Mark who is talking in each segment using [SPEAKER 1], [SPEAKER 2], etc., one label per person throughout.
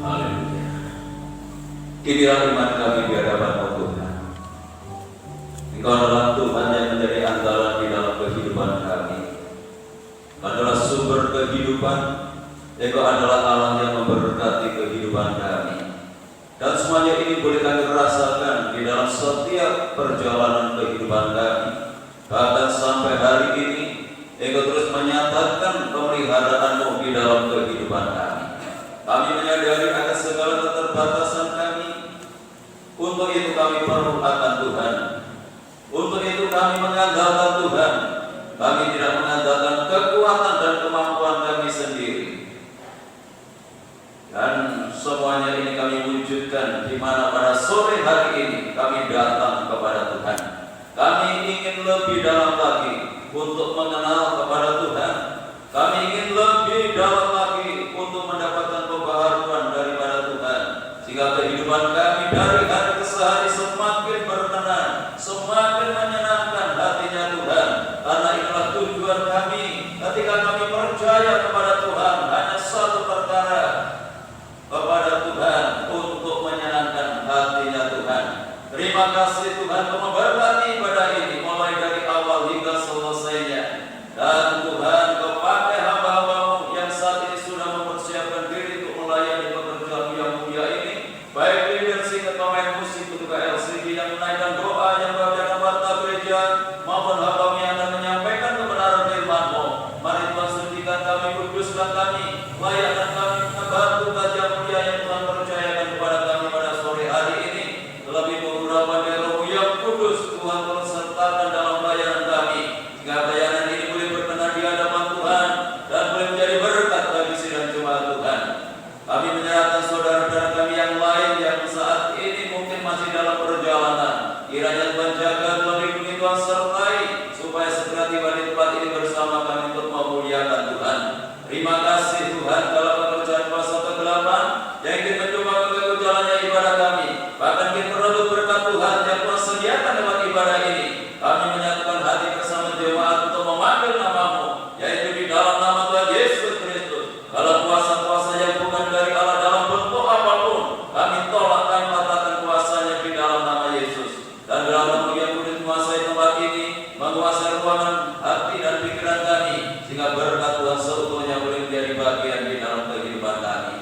[SPEAKER 1] Haleluya. Inilah iman kami di hadapan-Mu Tuhan. Engkau adalah Tuhan yang menjadi andalan di dalam kehidupan kami. Engkau adalah sumber kehidupan. Engkau adalah Allah yang memberkati kehidupan kami. Dan semuanya ini boleh kami rasakan di dalam setiap perjalanan kehidupan kami. Bahkan sampai hari ini, Engkau terus menyatakan pemeliharaan-Mu di dalam kehidupan kami. Kami menyadari akan segala keterbatasan kami. Untuk itu kami perlu akan Tuhan. Untuk itu kami mengandalkan Tuhan. Kami tidak mengandalkan kekuatan dan kemampuan kami sendiri. Dan semuanya ini kami wujudkan di mana pada sore hari ini kami datang kepada Tuhan. Kami ingin lebih dalam lagi untuk mengenal kepada Tuhan. Kami ingin lebih dalam lagi untuk mendapatkan pembaharuan daripada Tuhan, sehingga kehidupan kami dari hari ke hari semakin berkenan, semakin menyenangkan hatinya Tuhan. Karena itulah tujuan kami ketika kami percaya kepada Tuhan, hanya satu perkara, kepada Tuhan, untuk menyenangkan hatinya Tuhan. Terima kasih Tuhan untuk memberkati ibadah ini mulai dari awal hingga selesainya. Dan Tuhan, Kau pakai hamba-Hamba-Mu yang saat ini sudah mempersiapkan diri untuk melayani pekerjaan yang mulia ini, baik leadership, pemain musik, ketua LCD yang menaikkan doa, yang membacakan warta gereja, maupun hamba-Mu yang akan menyampaikan kebenaran firman-Mu. Mari Tuhan sucikan kami, kuduskan kami, layakkan kami membantu kerja mulia yang Tuhan percayakan kepada kami pada sore hari ini. Lebih beberapa dari Roh-Mu yang kudus, Tuhan turut sertakan dalam pelayanan kami, sehingga pelayanan ini boleh berkenan di hadapan Tuhan dan boleh menjadi berkat bagi sidang jemaat Tuhan. Kami menyerahkan saudara-saudara kami yang lain yang saat ini mungkin masih dalam perjalanan. Kiranya Tuhan jaga, Tuhan lindungi, Tuhan sertai, supaya segera tiba di tempat ini bersama kami untuk memuliakan Tuhan. Terima kasih Tuhan dalam pekerjaan kuasa kegelapan yang ingin mencoba mengganggu jalannya ibadah kami. Bahkan ingin merebut berkat Tuhan yang Tuhan sediakan lewat ibadah ini. Kami menyatukan hati bersama jemaat untuk memanggil nama-Mu, yaitu di dalam nama Tuhan Yesus Kristus. Kalau kuasa-kuasa yang bukan dari Allah dalam bentuk apapun, kami tolak, kami patahkan kuasanya di dalam nama Yesus. Dan dalam nama yang boleh menguasai tempat ini, menguasai ruangan hati dan pikiran kami, sehingga berkat Tuhan seutuhnya boleh menjadi bagian di dalam kehidupan kami.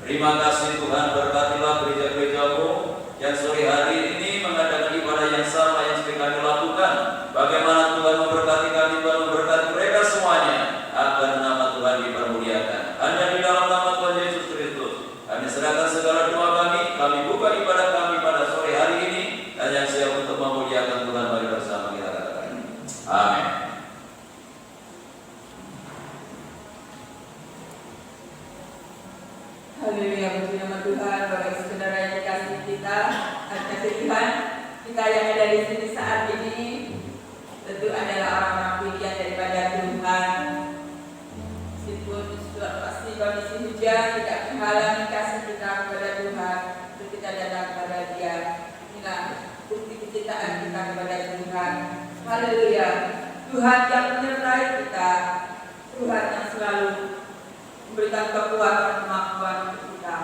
[SPEAKER 1] Terima kasih Tuhan, berkatilah gereja-gereja-Mu yang sore hari ini mengadakan ibadah yang sama yang sedang kami lakukan. Bagaimana Tuhan memberkati kami, Tuhan memberkati mereka semuanya, agar nama Tuhan dipermuliakan. Hanya di dalam nama Tuhan Yesus Kristus kami serahkan segala doa kami buka ibadah kami pada sore hari ini, dan yang siap untuk memuliakan Tuhan. Mari bersama kita katakan amin.
[SPEAKER 2] Haleluya, puji nama Tuhan. Bapak Ibu Saudara yang dikasihi kita, kasih Tuhan, kita yang ada di sini saat ini tentu adalah orang-orang pilihan daripada Tuhan. Meskipun pasti kondisi hujan tidak menghalangi kasih kita kepada Tuhan, untuk kita datang kepada Dia. Inilah bukti kecintaan kita kepada Tuhan. Haleluya, Tuhan yang menyertai kita, Tuhan yang selalu memberikan kekuatan, kemampuan untuk kita.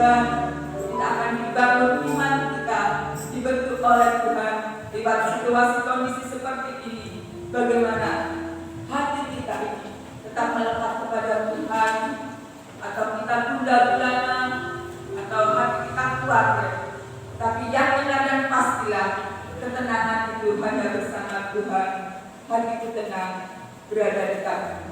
[SPEAKER 2] Tuhan, kita akan dibangun iman kita, dibentuk oleh Tuhan lewat situasi kondisi seperti ini. Bagaimana hati kita ini tetap melekat kepada Tuhan, atau kita tunda-tunda, atau hati kita kuat ya. Tapi yakinlah dan pastilah ketenangan itu hanya bersama Tuhan. Hatiku tenang berada di tangan.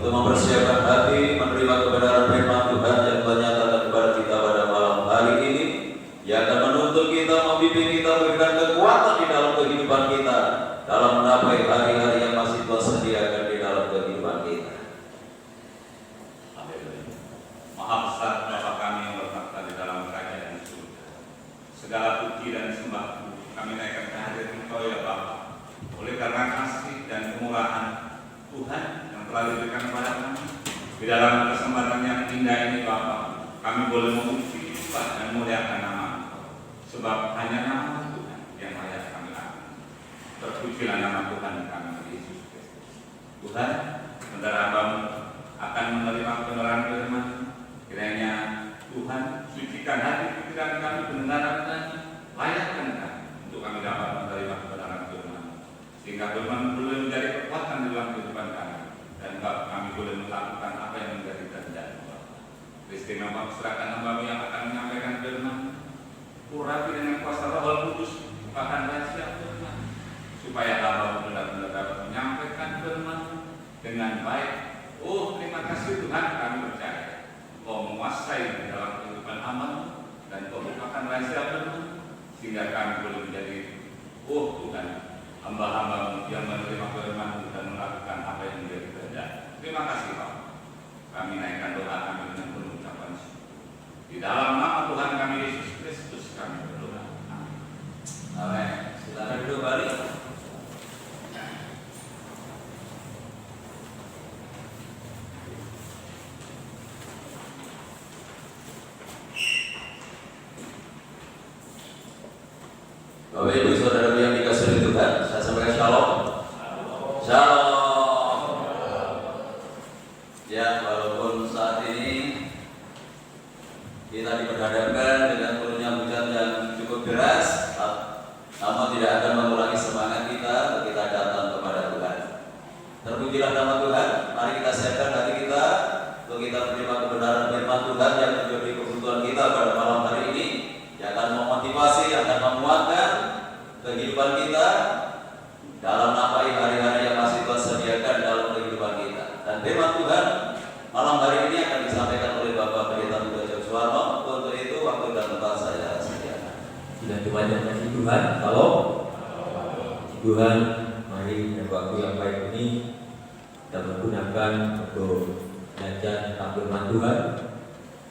[SPEAKER 1] untuk mempersiapkan hati menerima kebenaran firman Tuhan yang telah nyatakan kepada kita pada malam hari ini, yang akan menuntut kita, membimbing kita, memberikan kekuatan di dalam kehidupan kita dalam mencapai hari-hari yang masih Tuhan sediakan di dalam kehidupan kita.
[SPEAKER 3] Amin. Maha besar Bapa kami yang bertakhta di dalam kerajaan surga. Segala puji dan sembah kami naikkan ke hadirat Engkau ya Bapa. Oleh karena kasih dan kemurahan Tuhan yang telah diberikan kepada kami di dalam kesempatan yang indah ini Bapa, kami boleh memuji dan memuliakan nama Engkau. Sebab hanya nama Tuhan yang layak kami lakukan. Terpujilah nama Tuhan kami Yesus Kristus. Tuhan, sebentar hamba-Mu akan menerima kebenaran firman. Kiranya Tuhan sucikan hati pikiran kami, pendengaran kami, layakkan kami untuk kami dapat menerima kebenaran firman, sehingga firman boleh menjadi kekuatan di dalam kehidupan kami, dan kami boleh melakukan apa yang menjadi kehendak Tuhan. Kristi Bapa, serahkan hamba-Mu yang akan menyampaikan firman, urapi dengan kuasa Roh Kudus, bahkan rahasia firman, supaya hamba-Mu benar-benar dapat menyampaikan firman dengan baik. Oh, terima kasih Tuhan, kami percaya Kau menguasai di dalam kehidupan hamba-Mu dan Kau bukakan rahasia firman, sehingga kami boleh menjadi, oh Tuhan, hamba-hamba-Mu yang menerima firman-Mu dan melakukan apa yang menjadi kehendak. Terima kasih Pak. Kami naikkan doa kami dengan penuh ucapan syukur. Di dalam nama Tuhan kami Yesus Kristus kami berdoa. Amin.
[SPEAKER 1] Amin. Silakan duduk kembali. Bapak Ibu Saudara yang dikasihi Tuhan, saya sampaikan shalom. Shalom. Ya, walaupun saat ini kita diperhadapkan dengan turunnya hujan yang cukup deras, namun tidak akan mengurangi semangat kita untuk kita datang kepada Tuhan. Terpujilah nama Tuhan. Mari kita siapkan hati kita untuk kita menerima kebenaran firman Tuhan yang menjadi kebutuhan kita pada malam hari ini, yang akan memotivasi, yang akan menguatkan kehidupan kita dalam mencapai hari-hari yang masih Tuhan sediakan dalam kehidupan kita. Dan firman Tuhan malam hari ini akan disampaikan oleh Bapak Pendeta Budha Jogsuwarno. Untuk itu waktu dan tempat saya sediakan.
[SPEAKER 4] Sudah dimana kasih Tuhan. Kalau Tuhan, mari pada waktu yang baik ini kita menggunakan untuk belajar tentang firman Tuhan.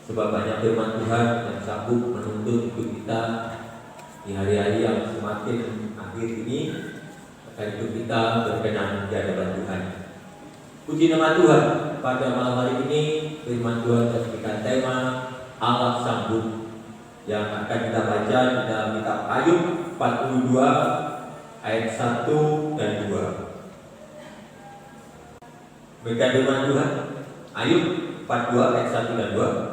[SPEAKER 4] Sebab banyak firman Tuhan yang sanggup menuntut hidup kita di hari-hari yang semakin akhir ini, agar hidup kita berkenan di hadapan Tuhan. Puji nama Tuhan. Pada malam hari ini firman Tuhan memberikan tema Allah sanggup, yang akan kita baca di dalam kitab Ayub 42 ayat 1 dan 2. Berikan firman Tuhan Ayub 42 ayat 1 dan 2.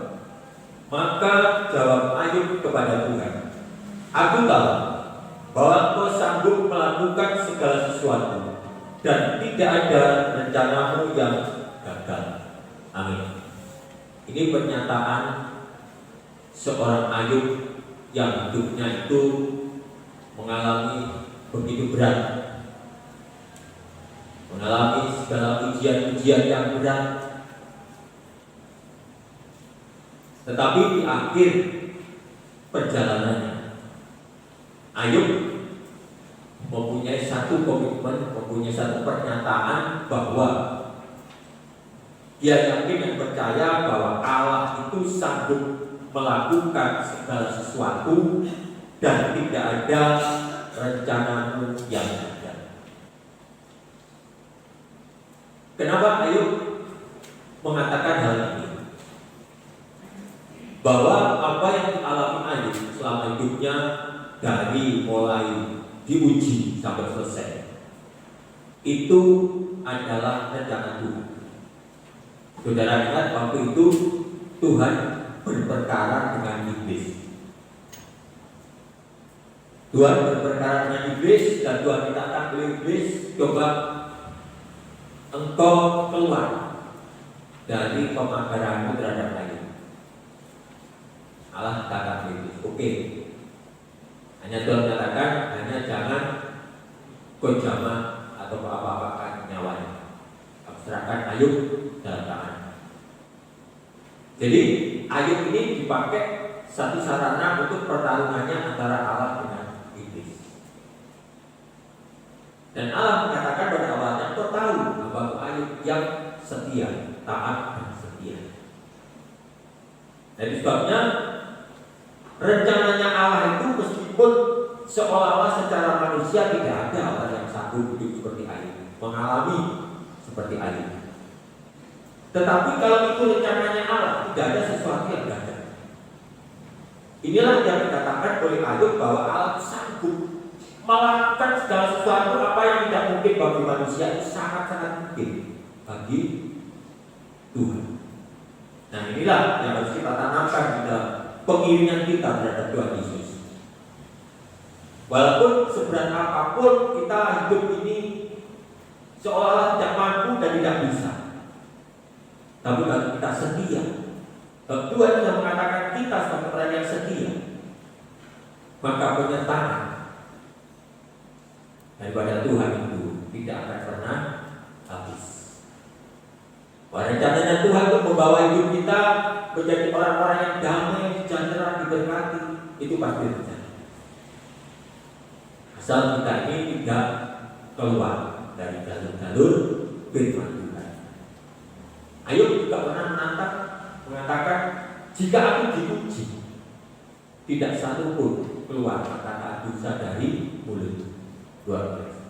[SPEAKER 4] Maka jawab Ayub kepada Tuhan, Aku tahu bahwa Engkau sanggup melakukan segala sesuatu, dan tidak ada rencanamu yang gagal. Amin. Ini pernyataan seorang Ayub yang hidupnya itu mengalami begitu berat, mengalami segala ujian-ujian yang berat. Tetapi di akhir perjalanannya, Ayub mempunyai satu komitmen, mempunyai satu pernyataan bahwa dia yakin dan percaya bahwa Allah itu sanggup melakukan segala sesuatu dan tidak ada rencanamu yang gagal. Kenapa Ayub mengatakan hal ini? Bahwa apa yang dialami Ayub selama hidupnya, dari mulai diuji sampai selesai, itu adalah rencana Tuhan. Saudara ingat waktu itu Tuhan berperkara dengan iblis. Tuhan berperkara dengan iblis dan Tuhan dikatakan oleh iblis, coba engkau keluar dari pemakaranmu terhadap Ayub. Allah kata iblis, oke. Hanya Tuhan katakan, hanya jangan kau jamah atau apa-apakan nyawanya. serahkan Ayub dalam tangan. Jadi Ayub ini dipakai satu sarana untuk pertarungannya antara Allah dengan iblis. Dan Allah mengatakan pada awalnya, kau tahu bahwa Ayub yang setia, taat dan setia. Dari sebabnya rencananya Allah itu meskipun seolah-olah secara manusia tidak ada orang yang sanggup hidup seperti Ayub, mengalami seperti Ayub. Tetapi kalau itu rencananya Allah, tidak ada sesuatu yang gagal. Inilah yang dikatakan oleh Ayub bahwa Allah sanggup melakukan segala sesuatu apa yang tidak mungkin bagi manusia itu sangat-sangat mungkin bagi Tuhan. Nah inilah yang harus kita tanamkan di dalam pengiringan kita terhadap Tuhan Yesus. Walaupun seberat apapun kita hidup ini seolah-olah tidak mampu dan tidak bisa, tapi kalau kita setia, kalau Tuhan sudah mengatakan kita sebagai orang yang setia, maka penyertaan daripada Tuhan itu tidak akan pernah habis. Rencananya Tuhan untuk membawa hidup kita menjadi orang-orang yang damai, sejahtera, diberkati, itu pasti terjadi. Asal kita ini tidak keluar dari jalur-jalur firman Tuhan. Ayub juga pernah mengatakan, jika aku diuji, tidak satu pun keluar kata dosa dari mulut. Luar biasa.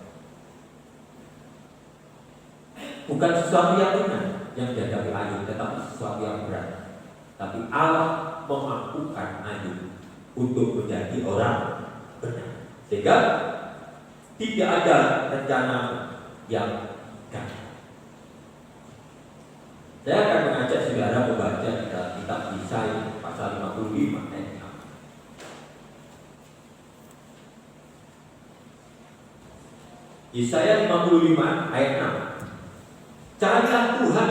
[SPEAKER 4] Bukan sesuatu yang benar yang dihadapi Ayub, tetapi sesuatu yang berat. Tapi Allah memampukan Ayub untuk menjadi orang benar, sehingga tidak ada rencana yang gagal. Saya akan mengajak saudara membaca di dalam kitab Yesaya pasal 55 ayat 6. Yesaya 55 ayat 6. Carilah Tuhan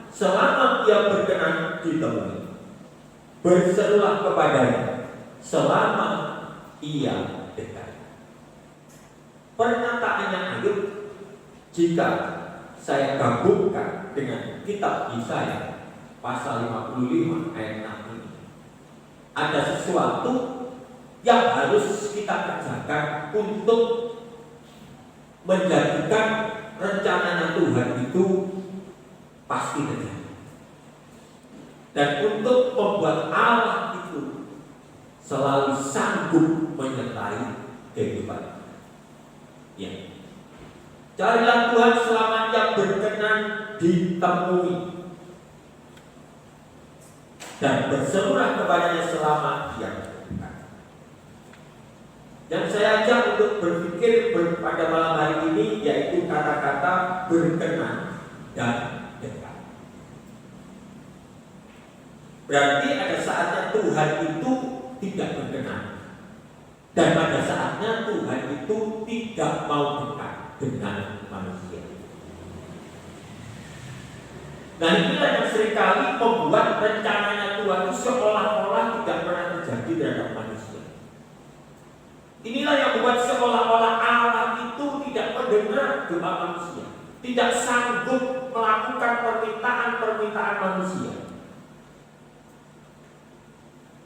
[SPEAKER 4] selama Ia berkenan ditemui. Berserulah kepadanya selama Ia dekat. Pernyataannya Ayub, jika saya gabungkan dengan kitab Yesaya pasal 55 ayat 6 ini, ada sesuatu yang harus kita kerjakan untuk menjadikan rencana Tuhan itu pasti terjadi, dan untuk membuat Allah itu selalu sanggup menyertai kehidupan. Ya. Carilah Tuhan selama Ia berkenan ditemui, dan berserulah kepadanya selama Ia dekat. Yang saya ajak untuk berpikir pada malam hari ini yaitu kata-kata berkenan dan dekat. Berarti ada saatnya Tuhan itu tidak berkenan, dan pada saatnya Tuhan itu tidak mau dekat dengan manusia. Nah inilah yang seringkali membuat rencananya Tuhan itu seolah-olah tidak pernah terjadi terhadap manusia. Inilah yang membuat seolah-olah Allah itu tidak mendengar doa manusia, tidak sanggup melakukan permintaan-permintaan manusia.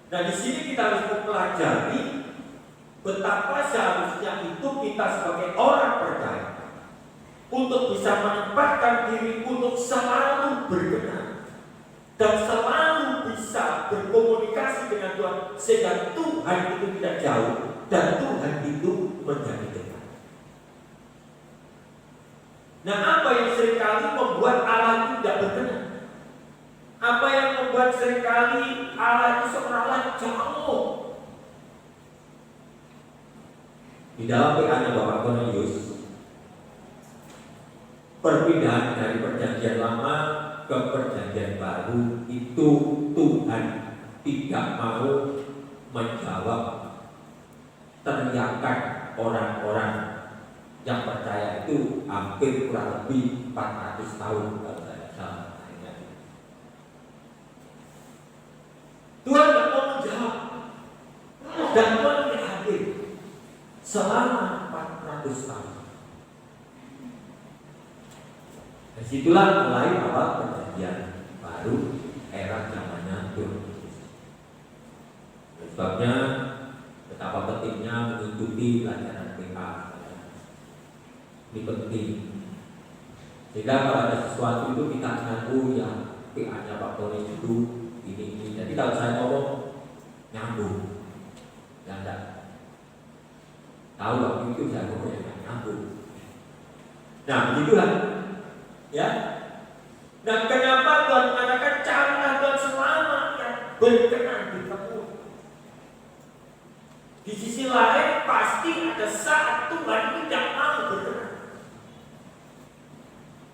[SPEAKER 4] Nah di sini kita harus mempelajari betapa seharusnya itu kita sebagai orang percaya untuk bisa menempatkan diri untuk selalu berkenan dan selalu bisa berkomunikasi dengan Tuhan, sehingga Tuhan itu tidak jauh dan Tuhan itu menjadi dekat. Nah apa yang seringkali membuat Allah itu tidak berkenan? Apa yang membuat seringkali Allah itu seolah-olah jauh? Di dalam PA-nya Bapak Cornelius, perpindahan dari perjanjian lama ke perjanjian baru itu Tuhan tidak mau menjawab teriakan orang-orang yang percaya itu hampir kurang lebih 400 tahun kalau saya salah. Tuhan tidak mau menjawab, dan Tuhan tidak hadir selama 400 tahun. Disitulah mulai awal perjanjian baru, era zamannya Tuhan Yesus. Sebabnya betapa pentingnya mengikuti pelajaran PA. Ini penting. Sehingga kalau ada sesuatu itu kita ngaku yang PA-nya Pak Tony itu ini. Jadi kalau saya ngomong nyambung, ya enggak. Tahu waktu itu saya ngomong yang nyambung. Nah, begitulah. Ya. Dan kenapa Tuhan mengatakan carilah Tuhan selama yang berkenan ditemui? Di sisi lain pasti ada saat Tuhan tidak mau berkenan.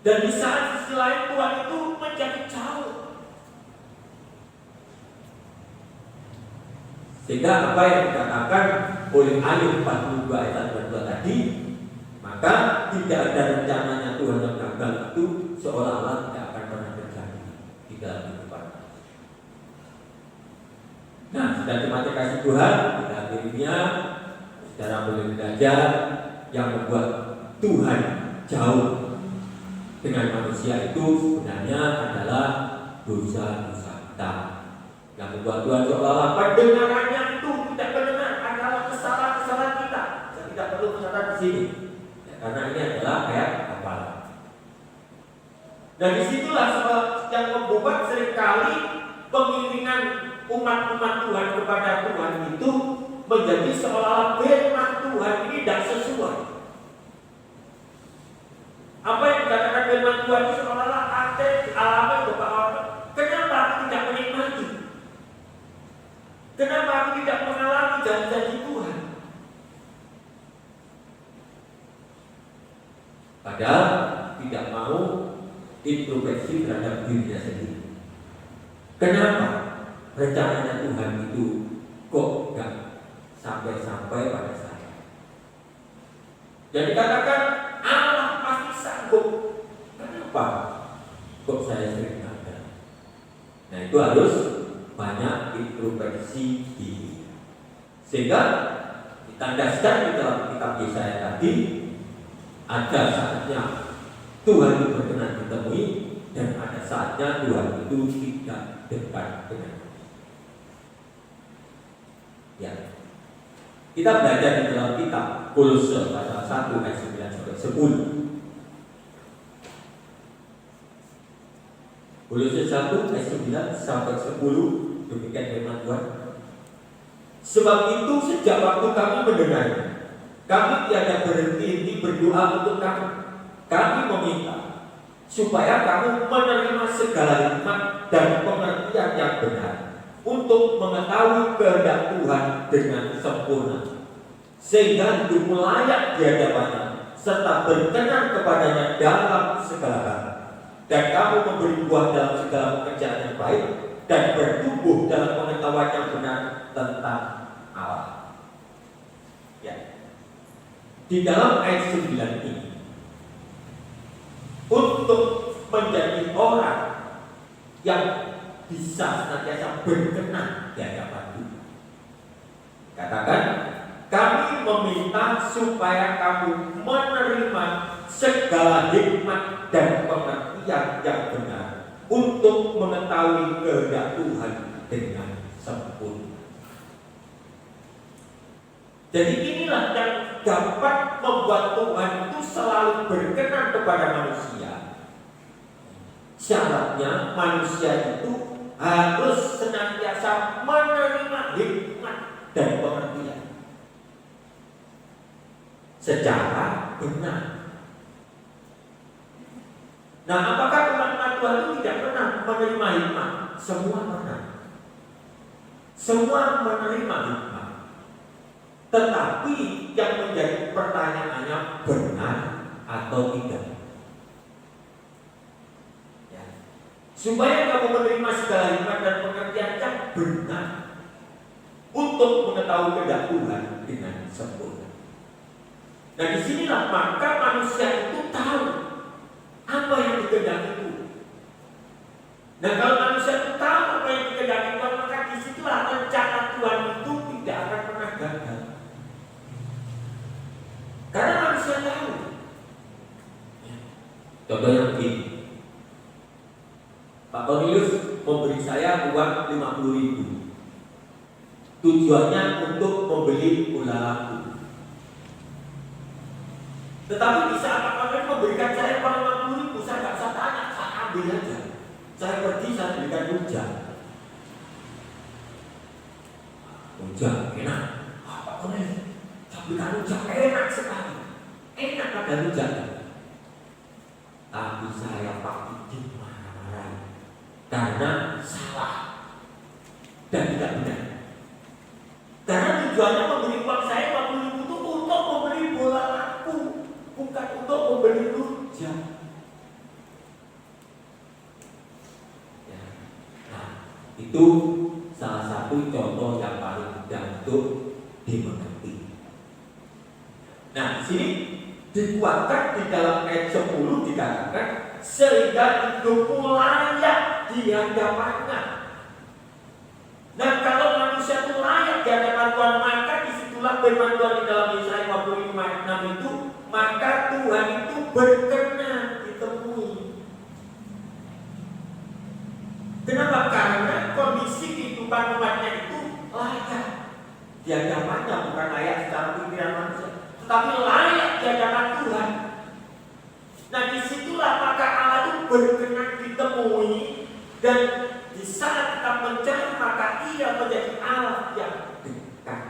[SPEAKER 4] Dan di saat sisi lain Tuhan itu menjadi jauh. Sehingga apa yang dikatakan oleh Ayub 42 ayat 22 tadi, maka tidak ada rencananya Tuhan yang gagal itu seolah-olah tidak akan pernah terjadi di dalam kehidupan. Nah, sudah terima kasih Tuhan, pada akhirnya saudara boleh belajar yang membuat Tuhan jauh dengan manusia itu sebenarnya adalah dosa-dosa kita. Yang membuat Tuhan seolah-olah pendengarannya itu tidak mendengar adalah kesalahan-kesalahan kita. Saya tidak perlu mencatat di sini, ya, karena ini adalah ayat hafalan. Dan disitulah yang membuat seringkali pengiringan umat-umat Tuhan kepada Tuhan itu menjadi seolah-olah firman Tuhan ini tidak sesuai. Apa yang dikatakan firman Tuhan itu seolah-olah ada dialami beberapa orang. Kenapa aku tidak menikmati? Kenapa aku tidak mengalami janji-janji Tuhan? Padahal tidak mau introspeksi terhadap dirinya sendiri. Kenapa rencananya Tuhan itu kok enggak sampai-sampai pada saya? Jadi katakan Allah pasti sanggup. Kenapa kok saya sering gagal? Nah, itu harus banyak introspeksi diri. Sehingga ditandaskan di dalam kitab Yesaya tadi, ada saatnya Tuhan itu berkenan ditemui, dan ada saatnya Tuhan itu tidak dekat dengan kita. Ya, kita belajar di dalam kitab Kolose pasal 1 ayat 9 sampai 10. Kolose 1 ayat 9 sampai 10, demikian firman Tuhan. Sebab itu sejak waktu kami mendengarnya, kami tiada berhenti berdoa untuk kamu. Kami meminta supaya kamu menerima segala hikmat dan pengertian yang benar untuk mengetahui kehendak Tuhan dengan sempurna, sehingga hidupmu layak di hadapannya serta berkenan kepadanya dalam segala hal, dan kamu memberi buah dalam segala pekerjaan yang baik dan bertumbuh dalam pengetahuan yang benar tentang Allah. Ya. Di dalam ayat 9 ini, untuk menjadi orang yang bisa senantiasa berkenan di hadapan Tuhan, katakan, kami meminta supaya kamu menerima segala hikmat dan pengertian yang benar untuk mengetahui kehendak Tuhan dengan sempurna. Jadi inilah yang dapat membuat Tuhan itu selalu berkenan kepada manusia. Syaratnya manusia itu harus senantiasa menerima hikmat dan pengertian secara benar. Nah, apakah umat Tuhan itu tidak pernah menerima hikmat? Semua pernah. Semua menerima hikmat. Tetapi yang menjadi pertanyaannya benar atau tidak. Ya. Supaya kamu menerima segala hikmat dan pengertian yang benar untuk mengetahui kehendak Tuhan dengan sempurna. Nah, disinilah maka manusia itu tahu apa yang dikehendaki Tuhan. Nah, kalau manusia itu tahu apa yang dikehendaki Tuhan, maka disitulah rencana Tuhan itu tidak akan pernah gagal. Karena manusia tahu. Contoh yang begini, Kornelius memberi saya uang 50.000. Tujuannya untuk membeli ulalaku. Tetapi di saat Pak Kornelius memberikan saya uang 50.000, saya nggak usah tanya, saya ambil aja. Saya pergi, saya belikan rujak. Rujak enak. Pak Kornelius, saya belikan rujak enak sekali. Enak ada rujak. Tapi saya Pak Didi marah-marah karena salah dan tidak benar. Karena tujuannya memberi uang saya 50.000 itu untuk membeli bola laku, bukan untuk membeli rujak. Ya. Nah, itu salah satu contoh yang paling mudah untuk dimengerti. Nah, di sini dikuatkan di dalam ayat 10 dikatakan sehingga hidupmu layak di hadapannya. Nah, kalau manusia itu layak di hadapan Tuhan, maka disitulah firman Tuhan di dalam Yesaya 55 ayat 6 itu, maka Tuhan itu berkenan ditemui. Kenapa? Karena kondisi kehidupan umatnya itu layak di hadapannya, bukan layak secara pikiran manusia, tetapi layak di hadapan Tuhan. Nah, disitulah maka Allah itu berkenan ditemui, dan di saat kita mencari maka Ia menjadi Allah yang dekat.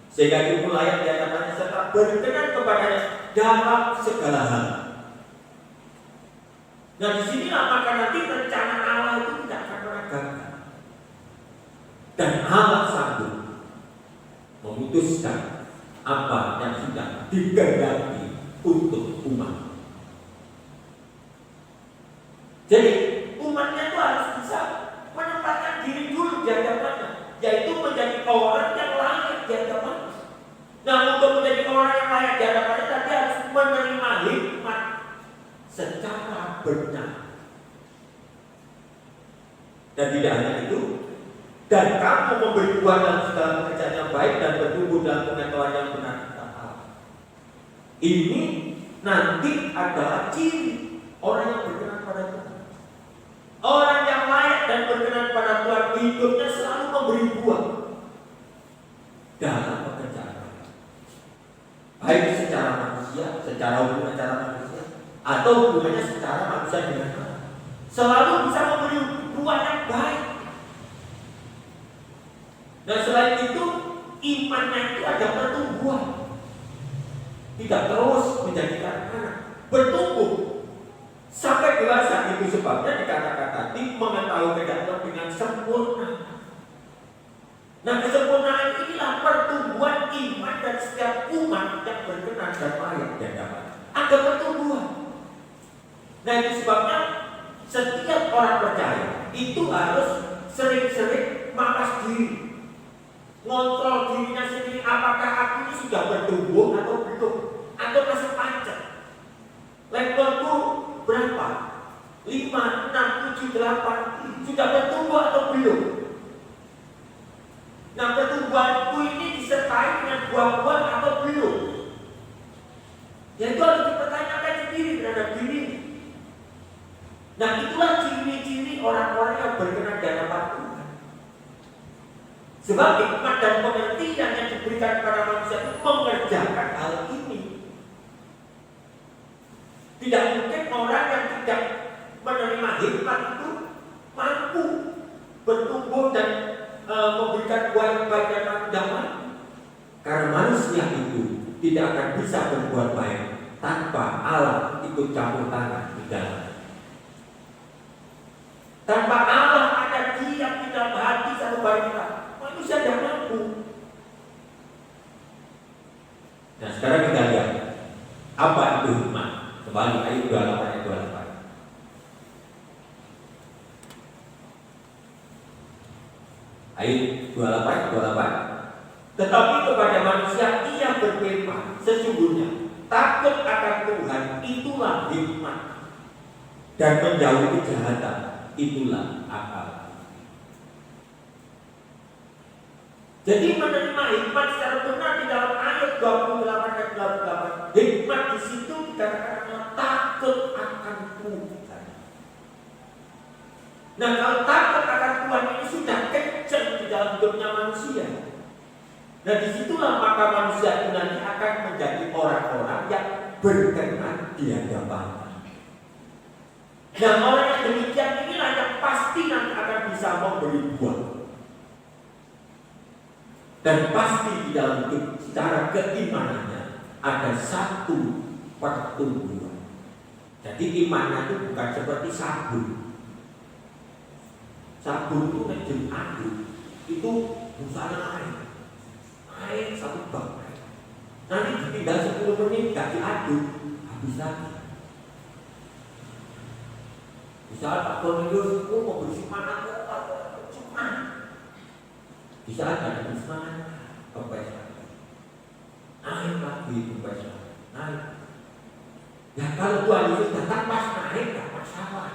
[SPEAKER 4] Sehingga itu layak di hadapannya serta berkenan kepadanya dalam segala hal. Nah, disinilah maka nanti rencana Allah itu tidak akan pernah gagal. Dan Allah sanggup memutuskan apa yang sudah dikehendaki untuk umat. Jadi umatnya itu harus bisa menempatkan diri dulu di hadapannya, yaitu menjadi orang yang layak di hadapannya. Nah, untuk menjadi orang yang layak di hadapannya tadi harus menerima hikmat secara benar. Dan tidak hanya itu, dan kamu memberi buah dalam segala pekerjaan yang baik dan bertumbuh dalam pengetahuan yang benar tentang Allah. Ini nanti adalah ciri orang yang berkenan pada Tuhan. Orang yang layak dan berkenan pada Tuhan, hidupnya selalu memberi buah dalam pekerjaan, baik secara manusia, secara hubungan secara manusia, atau hubungannya secara manusia dengan Allah. Selalu bisa memberi buah yang baik. Dan selain itu, imannya itu ada pertumbuhan, tidak terus menjadikan anak, bertumbuh sampai dewasa. Itu sebabnya dikatakan tadi mengetahui kehendak Allah dengan sempurna. Nah, kesempurnaan inilah pertumbuhan iman dan setiap umat yang berkenan dan layak di hadapan. Ada pertumbuhan. Nah, itu sebabnya setiap orang percaya itu harus sering-sering mawas diri, ngontrol dirinya sendiri, apakah aku ini sudah bertumbuh atau belum, atau masih pancet. Levelku berapa? 5, 6, 7, 8. Sudah bertumbuh atau belum? Nah, pertumbuhanku ini disertai dengan buah-buah atau belum? Ya, itu harus dipertanyakan sendiri terhadap diri. Nah, itulah ciri-ciri orang-orang yang berkenan di hadapan Tuhan. Sebab hikmat dan pengertian yang diberikan kepada manusia itu mengerjakan hal ini. Tidak mungkin orang yang tidak menerima hikmat itu mampu bertumbuh dan memberikan buah yang baik dan damai. Karena manusia itu tidak akan bisa berbuat baik tanpa Allah ikut campur tangan di dalam. Tanpa Allah ada diam di dalam hati satu bayi kita, manusia tidak mampu. Nah, sekarang kita lihat apa itu hikmat. Kembali ayat 28 ayat 28. Ayat 28. Tetapi kepada manusia ia berfirman, sesungguhnya takut akan Tuhan itulah hikmat, dan menjauhi kejahatan itulah akal. Jadi menerima hikmat secara benar di dalam ayat 28 ayat 28. Hikmat di situ dikatakan adalah takut akan Tuhan. Nah, kalau takut akan Tuhan ini sudah kencang di dalam hidupnya manusia, nah disitulah maka manusia itu nanti akan menjadi orang-orang yang berkenan di hadapannya. Nah, orang yang demikian inilah yang pasti nanti akan bisa memberi buah. Dan pasti di dalam hidup secara keimanannya ada satu pertumbuhan. Jadi imannya itu bukan seperti sabun. Sabun itu ngejun aduk, itu busanya air satu bak. Nanti ditinggal 10 menit gak diaduk, habis lagi. Bisa Pak Cornelius, mau bersemangat, cuma bisa ada bersemangat, kempes lagi, naik lagi, kempes lagi, naik. Ya kalau Tuhan Yesus datang pas naik, gak masalah.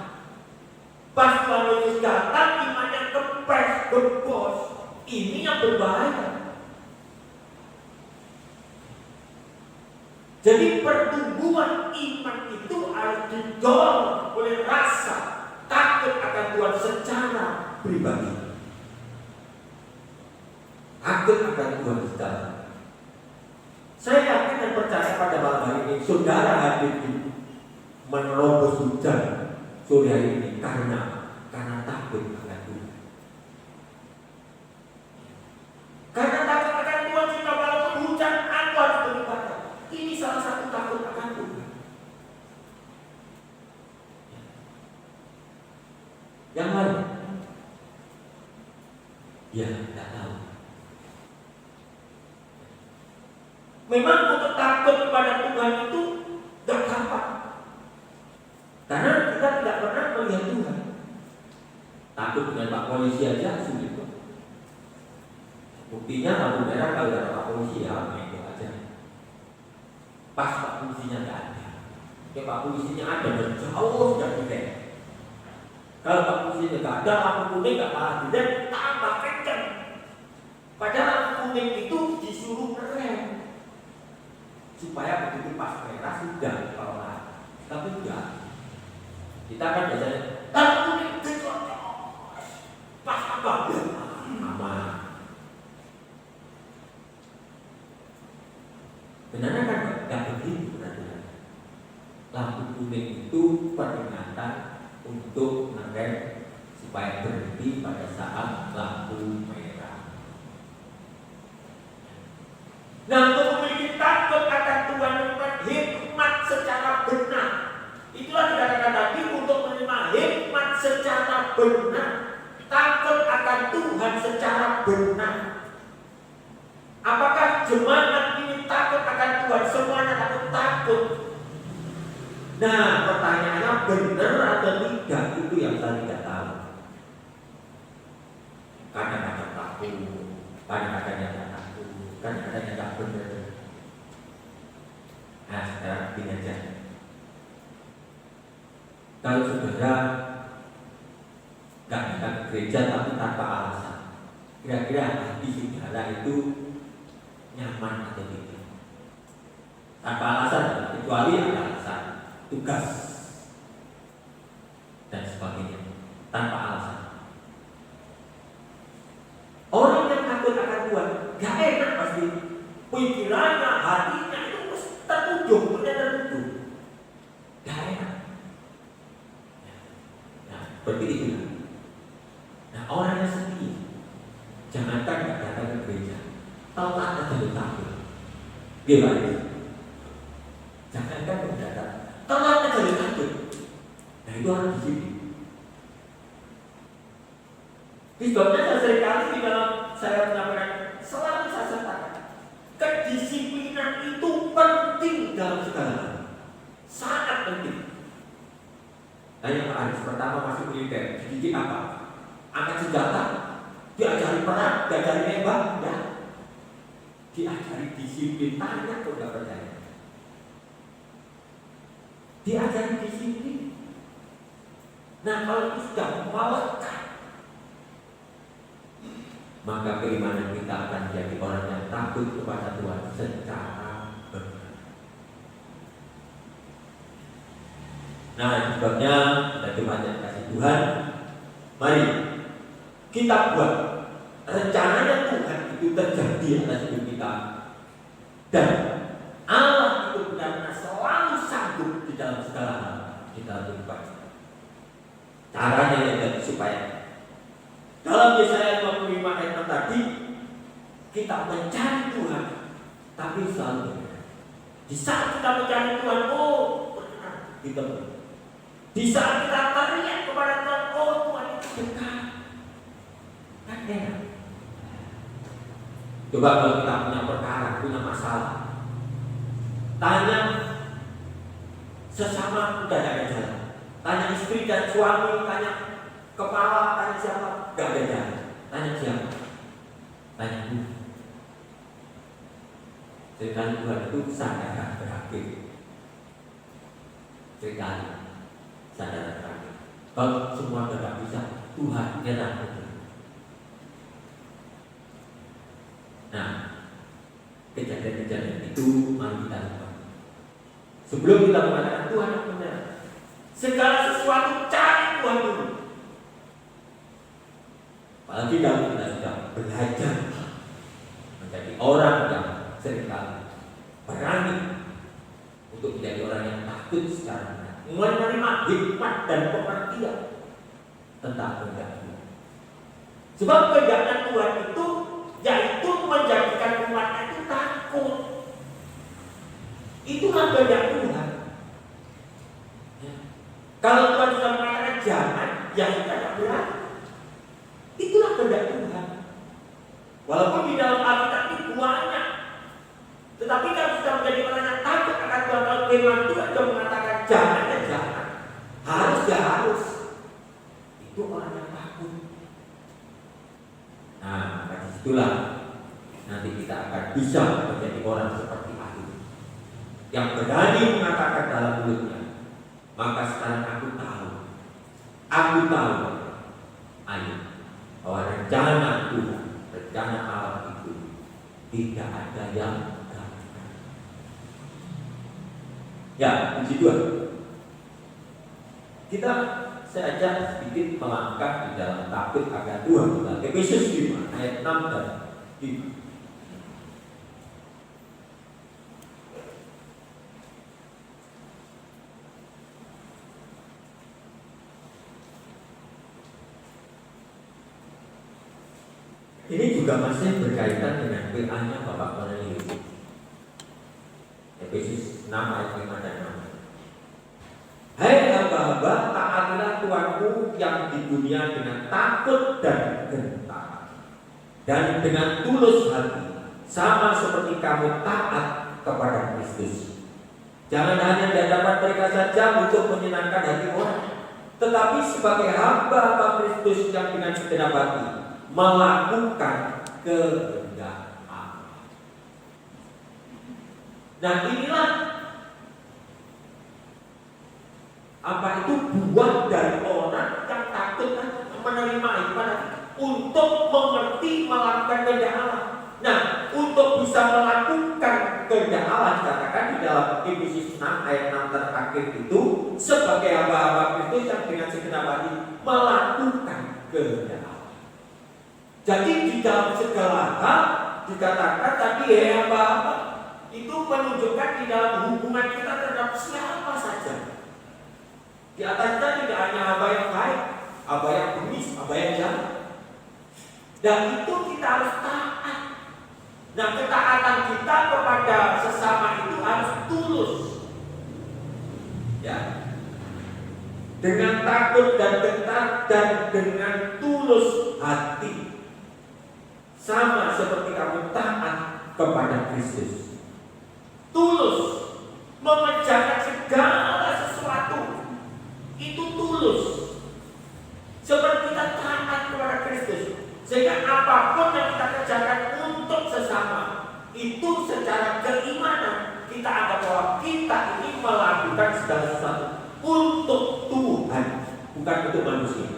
[SPEAKER 4] Pas Tuhan Yesus datang, imannya kempes, gembos, ini yang berbahaya. Jadi pertumbuhan iman itu harus didorong oleh rasa takut akan Tuhan secara pribadi. Takut akan Tuhan secara. Saya yakin dan percaya pada malam hari ini saudara hadir di menerobos hujan sore hari ini karena takut akan Tuhan. Karena takut akan Tuhan sehingga walaupun hujan aku harus beribadah. Ini salah satu takut akan Tuhan. Yang lain? Ya, tidak tahu. Memang untuk takut kepada Tuhan itu tidak gampang. Karena kita tidak pernah melihat Tuhan. Takut dengan Pak Polisi aja sulit. Buktinya lampu merah kalau ada Pak Polisi ya itu aja. Pas Pak Polisinya tidak ada. Ya Pak Polisinya ada dan jauh sudah tidak. Kalau Pak Polisinya tidak ada, lampu kuning tidak kalah tidak tambah kencang. Padahal lampu kuning itu disuruh ngerem supaya begitu pas merah sudah kalau ada. Tapi tidak. Kita kan biasanya lampu kuning pas apa? Aman. Benarnya kan tidak begitu perhatian. Lampu kuning itu peringatan untuk mengerem supaya berhenti pada saat lampu merah. Nah, untuk memiliki takut akan Tuhan menerima hikmat secara benar. Itulah dikatakan tadi untuk menerima hikmat secara benar. Takut akan Tuhan secara benar. Apakah jemaat ini takut akan Tuhan? Semuanya takut. Nah, pertanyaannya benar atau tidak itu yang saya tidak tahu. Kadang-kadang takut, kadang-kadang tidak takut, kadang-kadang tidak benar. Nah, sekarang begini aja. Kalau saudara nggak datang ke gereja tapi tanpa alasan, kira-kira hati saudara itu nyaman atau tidak? Tanpa alasan, kecuali ada alasan, tugas dan sebagainya, tanpa alasan. Orang yang takut akan Tuhan gak enak pasti. Pikirannya, hatinya itu tertujuh, punya tertujuh. Gak enak. Nah, seperti itu. Nah, orang yang sedih, jangankan gak datang ke gereja, tahu tak ada takut. Gimana? Jangankan gak datang, tahu tak ada takut. Nah, itu orang di sini. Sebabnya saya seringkali di dalam saya menyampaikan selalu saya sertakan kedisiplinan itu penting dalam segala hal, sangat penting. Nah, yang harus pertama masuk militer, dididik apa? Angkat senjata, diajari perang, diajari nembak, ya. Diajari disiplin, tanya kok nggak percaya. Diajari disiplin. Nah, kalau itu sudah melekat, maka keimanan kita akan menjadi orang yang takut kepada Tuhan secara benar. Nah, sebabnya kita cuma kasih Tuhan, Mari kita buat rencananya Tuhan itu terjadi atas hidup kita, dan Allah itu benar-benar selalu sanggup di dalam segala hal kita lakukan. Caranya yang supaya dalam Yesaya 55 ayat 6 tadi kita mencari Tuhan, tapi selalu di saat kita mencari Tuhan, oh benar, ditemu. Di saat kita teriak kepada Tuhan, oh Tuhan itu dekat. Kan enak. Coba kalau kita punya perkara, punya masalah, tanya sesama udah ada jalan. Tanya istri dan suami, tanya kepala, tanya siapa, gak ada jalan. Tanya siapa? Tanya Tuhan. Seringkali Tuhan itu sadar berakhir. Seringkali sadar berakhir. Kalau semua tidak bisa, Tuhan nyerah. Nah, kejadian-kejadian itu mari kita lakukan. Sebelum kita mengatakan Tuhan yang benar, segala sesuatu cari Tuhan dulu. Apalagi kalau kita sudah belajar menjadi orang yang seringkali berani untuk menjadi orang yang takut secara benar, menerima hikmat dan pengertian tentang kehendak Tuhan. Sebab kehendak Tuhan itu yaitu menjadikan umatnya itu takut. Itulah kehendak Tuhan. Ya. Kalau Tuhan sudah mengatakan jangan, ya kita tidak berani. Itulah kehendak Tuhan. Walaupun di dalam Alkitab itu banyak, tetapi kalau sudah menjadi orang yang takut akan Tuhan, kalau firman Tuhan sudah mengatakan jangan ya jangan, harus ya harus, itu orang yang takut. Nah, dari situlah nanti kita akan bisa menjadi orang seperti Ayub yang berani mengatakan dalam mulutnya, maka sekarang aku tahu Ayub, bahwa rencana Tuhan, rencana Allah itu tidak ada yang gagal. Ya, puji Tuhan. Saya ajak sedikit melangkah di dalam takut akan Tuhan. Efesus 5 ayat 6 dan 5. Ini juga masih berkaitan dengan PA-nya Bapak Cornelius. Efesus 6 ayat 5 dan 6. Hai hamba-hamba, taatilah Tuhanmu yang di dunia dengan takut dan gentar, dan dengan tulus hati, sama seperti kamu taat kepada Kristus. Jangan hanya di hadapan mereka saja untuk menyenangkan hati orang, tetapi sebagai hamba-hamba Kristus yang dengan segenap hati melakukan kehendak Allah. Nah, inilah apa itu buah dari orang yang takut menerima ibadah untuk mengerti melakukan kehendak Allah. Nah, untuk bisa melakukan kehendak Allah dikatakan di dalam Efesus 6 ayat 6 terakhir itu sebagai hamba-hamba Kristus yang dengan segenap hati melakukan kehendak Allah. Jadi di dalam segala hal dikatakan tadi hamba-hamba itu menunjukkan di dalam hubungan kita terhadap siapa saja. Di atasnya tidak hanya hamba yang baik, hamba yang bengis, hamba yang jahat. Dan itu kita harus taat. Nah, ketaatan kita kepada sesama itu harus tulus. Ya. Dengan takut dan gentar dan dengan tulus hati. Sama seperti kamu taat kepada Kristus. Tulus mengerjakan segala sesuatu. Itu tulus. Seperti kita taat kepada Kristus. Sehingga apapun yang kita kerjakan untuk sesama, itu secara keimanan kita anggap bahwa kita ini melakukan segala sesuatu untuk Tuhan, bukan untuk manusia.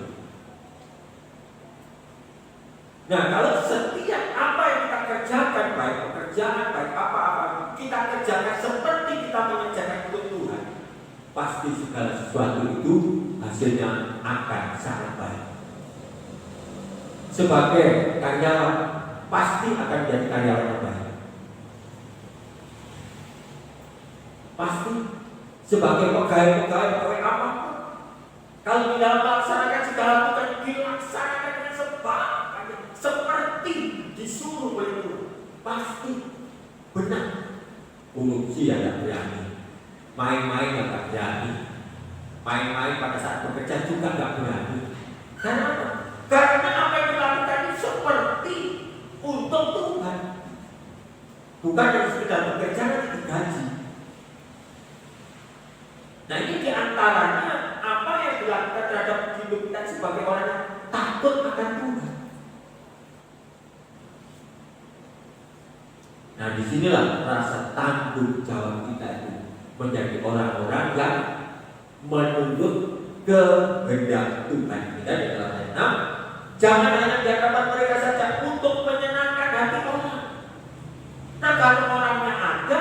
[SPEAKER 4] Nah, kalau setiap apa yang kita kerjakan, baik pekerjaan, baik apa-apa, kita kerjakan seperti kita mengerjakan untuk Tuhan, pasti segala sesuatu itu hasilnya akan sangat baik. sebagai karyawan pasti akan menjadi karyawan yang baik. Pasti sebagai pegawai apapun, kalau di dalam melaksanakan segala tugas dilaksanakan dengan sebaik seperti disuruh oleh Tuhan, pasti benar. Korupsi yang tidak berani, main-main yang tidak berani, main-main pada saat bekerja juga tidak berani. Karena apa? Karena apa yang dilakukan itu seperti untuk Tuhan, bukan yang sekedar bekerja nanti digaji. Nah, ini diantaranya apa yang dilakukan terhadap hidup kita sebagai orang yang takut akan Tuhan. Nah, disinilah rasa tanggung jawab kita itu menjadi orang-orang yang menurut kehendak Tuhan. Kita di dalam ayat 6, jangan hanya di hadapan mereka saja untuk menyenangkan hati orang. Nah, kalau orangnya ada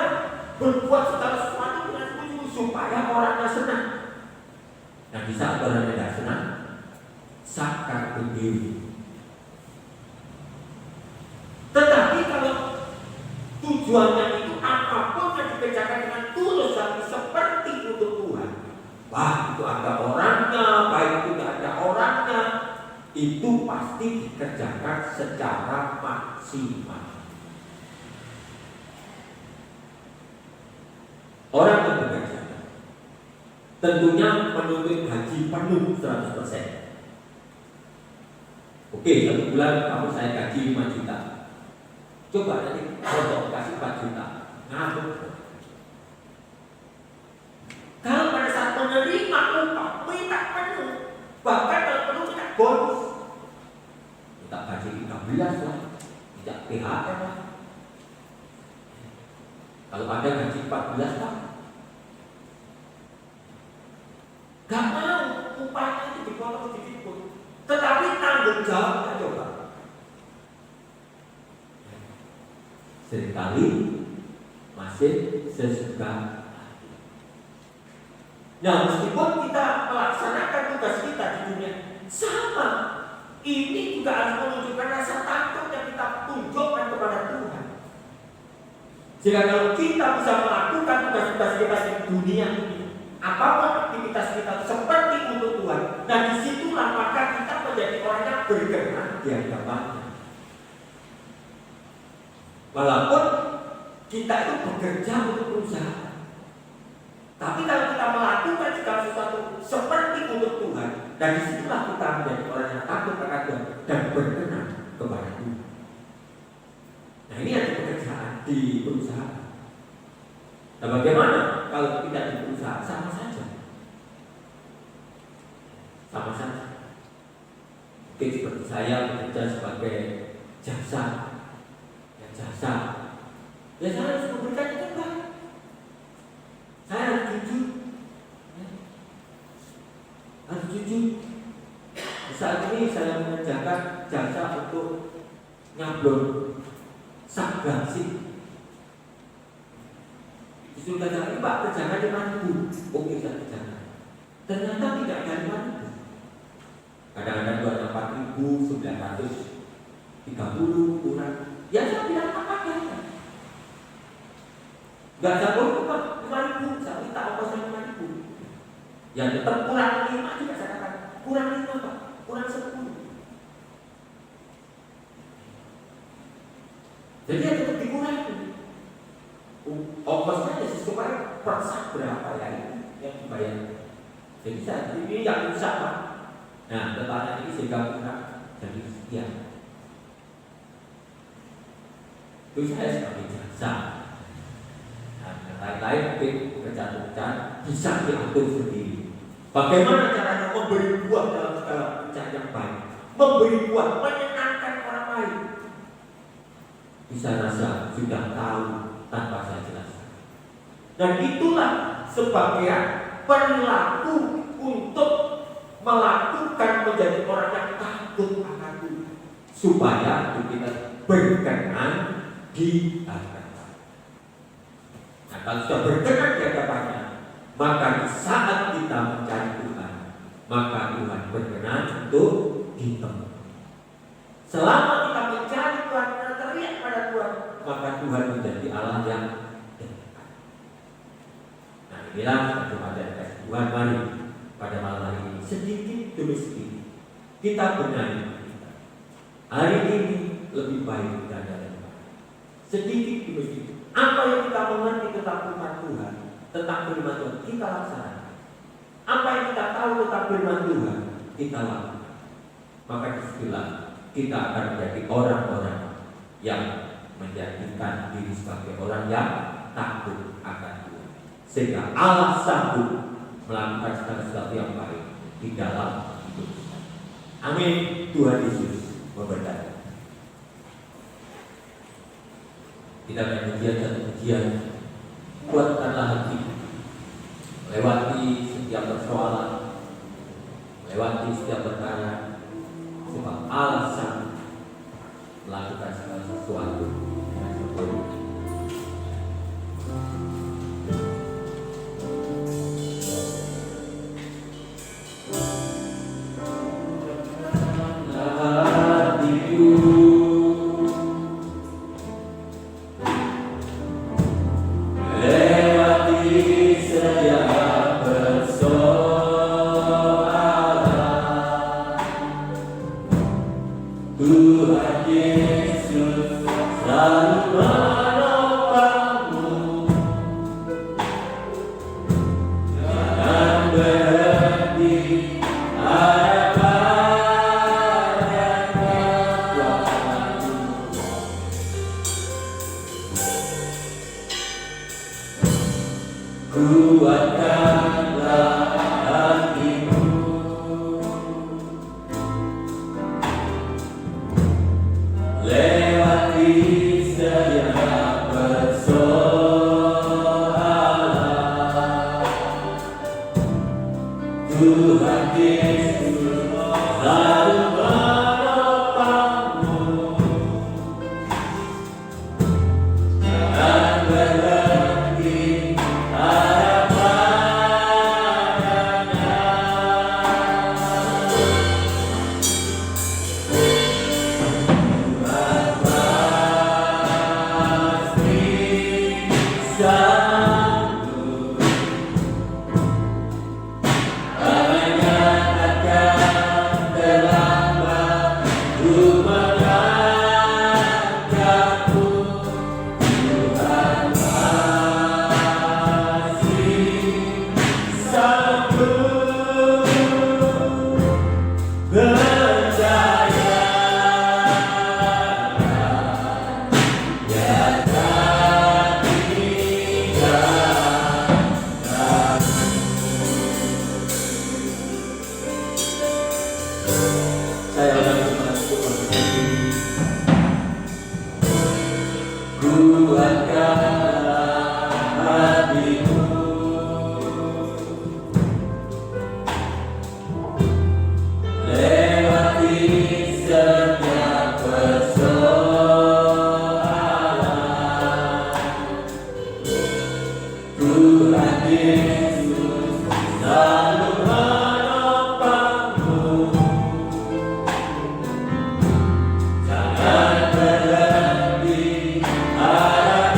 [SPEAKER 4] berbuat segala sesuatu dengan sungguh supaya orangnya senang. Nah, di saat orangnya tidak senang, sakar berdiri. Tetapi kalau tujuannya itu apapun yang dikerjakan dengan tulus hati seperti untuk Tuhan, wah, itu ada orangnya, baik itu tidak ada orangnya, itu pasti dikerjakan secara maksimal. Orang yang bekerja tentunya menuntut gaji penuh 100%. Oke, 1 bulan kamu saya gaji 5 juta. Coba nanti kalau kasih 4 juta, ngabuk. Kalau pada saat menerima upah, minta penuh, bahkan kalau perlu minta bonus, minta gaji 13 lah, minta PHR lah. Kalau ada gaji 14 lah, gak mau upahnya itu dipotong sedikit pun. Tetapi tanggung jawabnya coba. Seringkali masih sesuka hati. Nah, meskipun kita melaksanakan tugas kita di dunia sama, ini juga harus menunjukkan rasa takut yang kita tunjukkan kepada Tuhan. Jika kalau kita bisa melakukan tugas-tugas kita di dunia ini, apapun aktivitas kita seperti untuk Tuhan, dan disitulah maka kita menjadi orang yang berkenan di hadapannya. Walaupun kita itu bekerja untuk perusahaan, tapi kalau kita melakukan segala sesuatu seperti untuk Tuhan, dan disitulah kita menjadi orang yang takut akan Tuhan dan berkenan kepada Tuhan. Nah, ini ada pekerjaan di perusahaan. Nah, bagaimana kalau tidak di perusahaan? Sama saja. Sama saja. Mungkin seperti saya bekerja sebagai jasa. Ya, saya harus memberikan itu kan. Saya harus jujur. Harus jujur. Saat ini saya mengerjakan jasa untuk nyablon sak glasik. Disuruh kerjakan, Pak, kerjakan 5.000. Oke, saya kerjakan. Ternyata tidak ada 5.000. Kadang-kadang 4.930 kurang. Ya, saya bilang apa ya? Gak jago Pak, 5.000. Saya minta ongkosnya 5.000. Ya tetap kurang 5 juga saya katakan. Kurang 5 Pak, kurang 10. Jadi ya tetap dikurangi. Ongkosnya ya supaya per sak berapa ya yang dibayar. Jadi saya ini yang usah Pak. Nah, letaknya ini sehingga kurang jadi sekian. Itu saya sebagai jasa. Nah, lain-lain mungkin pekerjaan-pekerjaan bisa diatur sendiri. Bagaimana caranya memberi buah dalam segala pekerjaan yang baik, memberi buah menyenangkan orang lain. Bisa rasa sudah tahu tanpa saya jelaskan. Dan itulah sebagian perilaku untuk melakukan menjadi orang yang takut akan Tuhan, supaya kita berkenan di hadapan. Nah, kalau sudah berkenan di hadapannya, maka di saat kita mencari Tuhan, maka Tuhan berkenan untuk ditemui. Selama kita mencari Tuhan, kita teriak pada Tuhan, maka Tuhan menjadi Allah yang dekat. Nah, inilah pada Tuhan, mari pada malam hari ini sedikit demi sedikit kita benahi kita. Hari ini lebih baik kita dari kemarin. Sedikit demi sedikit. Apa yang kita mengerti tentang firman Tuhan, tentang firman Tuhan, kita laksanakan. Apa yang kita tahu tentang firman Tuhan, kita lakukan. Maka disitulah kita akan menjadi orang-orang yang menjadikan diri sebagai orang yang takut akan Tuhan. Sehingga Allah sanggup melakukan segala sesuatu yang baik di dalam hidup kita. Amin. Tuhan Yesus memberkati. Kita akan ujian satu ujian. Kuatkanlah hati, melewati setiap persoalan, melewati setiap perkara, sebab Allah sanggup melakukan segala sesuatu dengan sempurna.
[SPEAKER 1] Tuhan Yesus selalu menopangmu, jangan berhenti harap pada kekuatanmu. Kuatkanlah hatimu, lewati setiap persoalan. Tuhan Yesus selalu menopangmu, jangan berhenti harap padanya. Saya ulangi untuk berhenti. Kuatkanlah hatimu, lewati setiap persoalan. Tuhan Yesus selalu menopangmu, jangan berhenti harap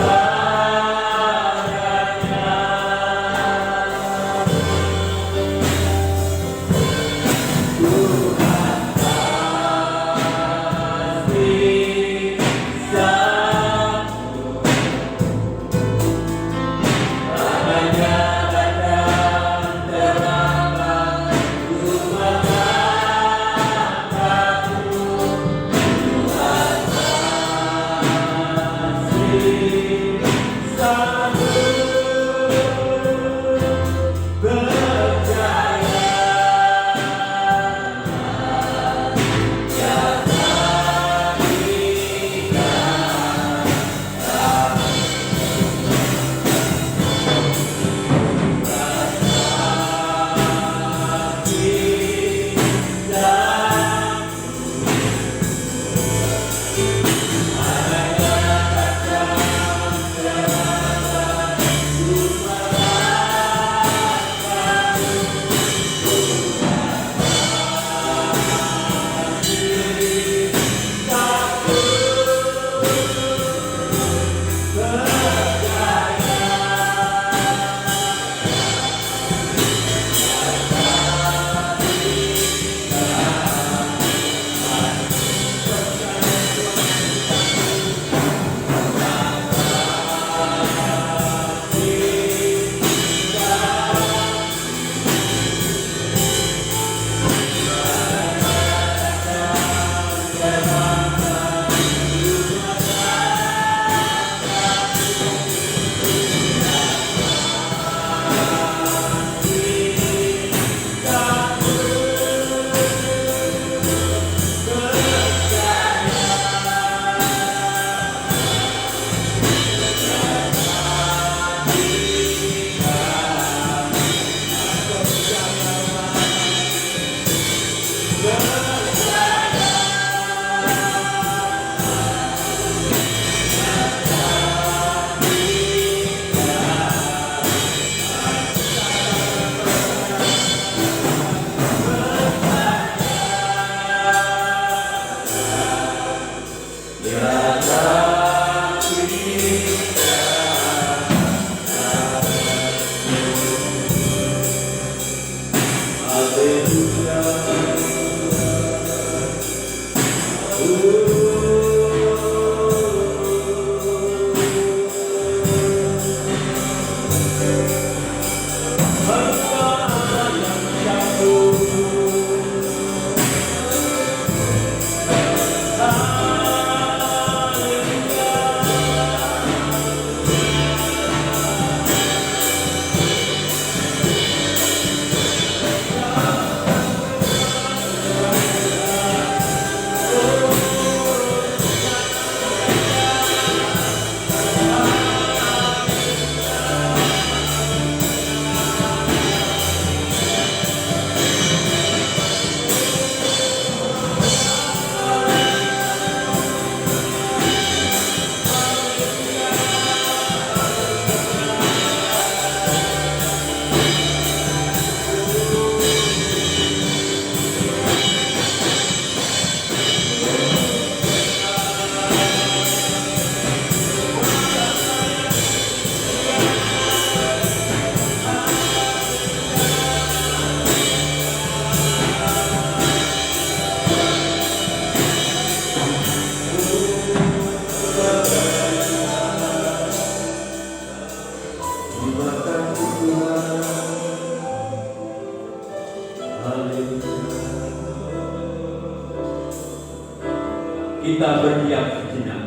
[SPEAKER 4] kita berdiam sejenak.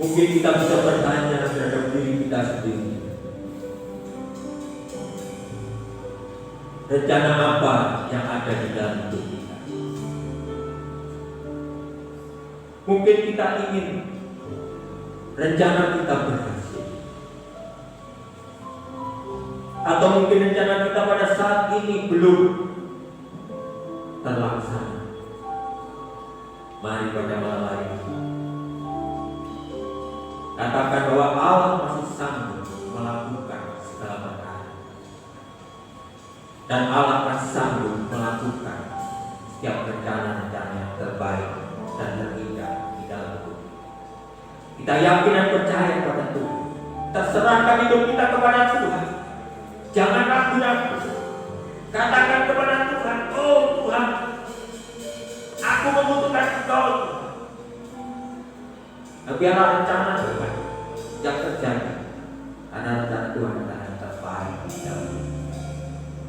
[SPEAKER 4] Mungkin kita bisa bertanya terhadap diri kita sendiri. Rencana apa yang ada di dalam hidup kita? Mungkin kita ingin rencana kita berhasil, atau mungkin rencana kita pada saat ini belum terlaksana. Mari pada malam hari ini katakan bahwa Allah masih sanggup melakukan segala perkara, dan Allah masih sanggup melakukan setiap rencana-rencana yang terbaik dan terindah di dalam hidup. Kita yakin dan percaya pada Tuhan. Kita serahkan hidup kita kepada Tuhan. Jangan ragu-ragu. Katakan kepada Tuhan, oh Tuhan, aku membutuhkan Engkau. Biarlah rencana Tuhan yang terjadi, karena rencana Tuhan adalah yang terbaik di dalam hidup.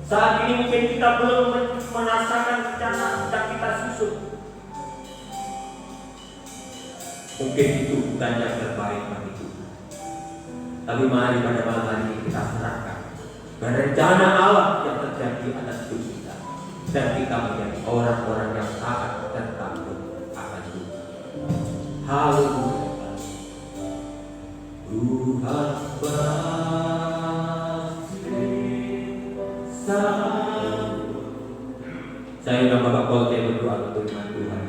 [SPEAKER 4] Saat ini mungkin kita belum merasakan rencana yang kita susun. Mungkin itu bukan yang terbaik bagi Tuhan. Tapi mari pada malam hari ini kita serahkan bahwa rencana Allah yang terjadi atas hidup kita, dan kita menjadi orang-orang yang taat dan takut akan Tuhan. Haleluya. Tuhan pasti sanggup. Saya dan Bapak Paul berdoa untuk iman Tuhan.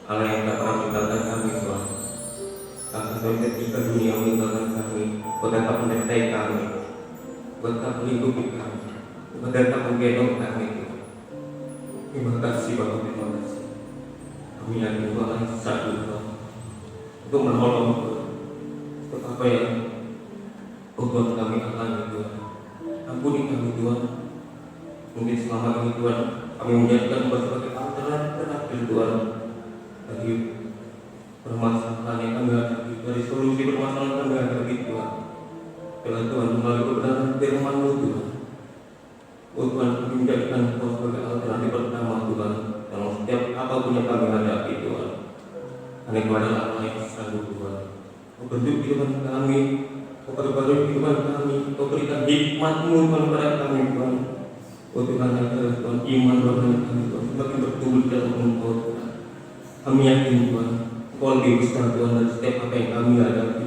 [SPEAKER 4] Allah yang tak pernah meninggalkan kami, Tuhan. Bahkan ketika dunia meninggalkan kami, Kau tetap menyertai kami, Kau tetap melindungi kami, Kau tetap menggendong kami, Tuhan. Terima kasih Bapak, terima kasih. Kami yakin Tuhan yang sanggup, Tuhan, untuk menolong, Tuhan, untuk apa yang Kau buat kami alami, Tuhan. Ampuni kami, Tuhan. Mungkin selama ini, Tuhan, kami menjadikan Kau sebagai alternatif, Tuhan, bagi permasalahan yang kami hadapi, dari solusi permasalahan yang kami hadapi, Tuhan. Bila Tuhan melalui kebenaran firman-Mu, Tuhan, oh Tuhan, kami menjadikan Kau sebagai alternatif pertama, Tuhan, dalam setiap apapun yang kami hadapi, Tuhan. Karena Kau adalah Allah yang sanggup, Tuhan. Kau bentuk kehidupan kami, Kau perbarui kehidupan kami, Kau berikan hikmat-Mu, Tuhan, kepada kami, Tuhan. Oh Tuhan, yang adalah Tuhan, iman rohani kami, Tuhan, semakin bertumbuh dalam Engkau, Tuhan. Kami yakin, Tuhan, Kau lebih besar, Tuhan, dari setiap apa yang kami hadapi,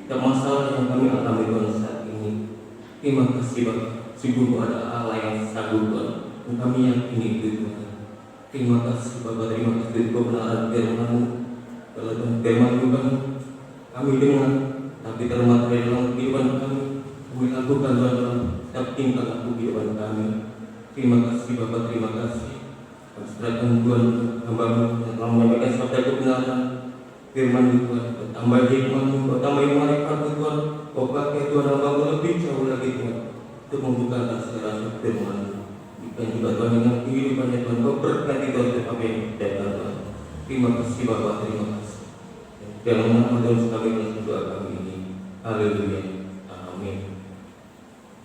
[SPEAKER 4] setiap masalah yang kami alami, Tuhan, saat ini. Terima kasih, Bapak. Sungguh Kau adalah Allah yang sanggup, Tuhan, dan kami yakin itu, Tuhan. Terima kasih, Bapak. Terima kasih untuk kebenaran firman-Mu. Kalau Tuhan firman-Mu kan kami dengar, tapi termaterai dalam kehidupan kami. Kami lakukan, Tuhan, dalam setiap tingkah laku kehidupan kami. Terima kasih, Bapak. Terima kasih. Kami serahkan, Tuhan, hamba-Mu yang telah menyampaikan sabda kebenaran firman-Mu, Tuhan. Bertambah hikmat-Mu, bertambah marifat-Mu, Tuhan. Kau pakai, Tuhan, hamba-Mu lebih jauh lagi, Tuhan, untuk membukakan segala firman-Mu. Dan juga, Tuhan, dengan kehidupannya, Tuhan, Kau berkati, Tuhan, setiap apa yang datang, Tuhan. Terima kasih, Bapak. Terima kasih. Dalam nama Tuhan sekali berdoa kami ini. Haleluya. Amin.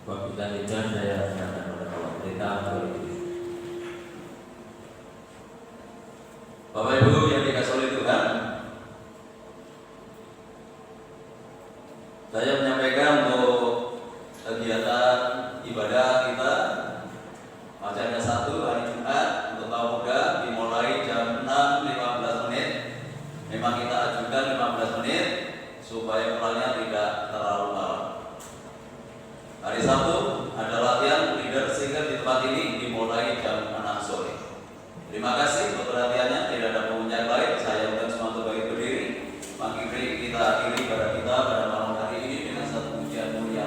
[SPEAKER 1] Waktu selanjutnya saya serahkan kepada Bapak Pendeta. Bapak Ibu yang dikasihi oleh Tuhan, saya menyampaikan untuk kegiatan ibadah kita Majalnya 1 hari Jumat untuk kaum muda dimulai jam 6.15 menit. Memang kita ajukan 15 menit supaya mulanya tidak terlalu malam. Hari Sabtu ada latihan leader singer di tempat ini dimulai jam 6 sore. Terima kasih untuk perhatiannya. Tidak ada pengunjung lain. Saya undang semua untuk bagi berdiri. Mari kita akhiri pada kita pada malam hari ini dengan satu pujian mulia.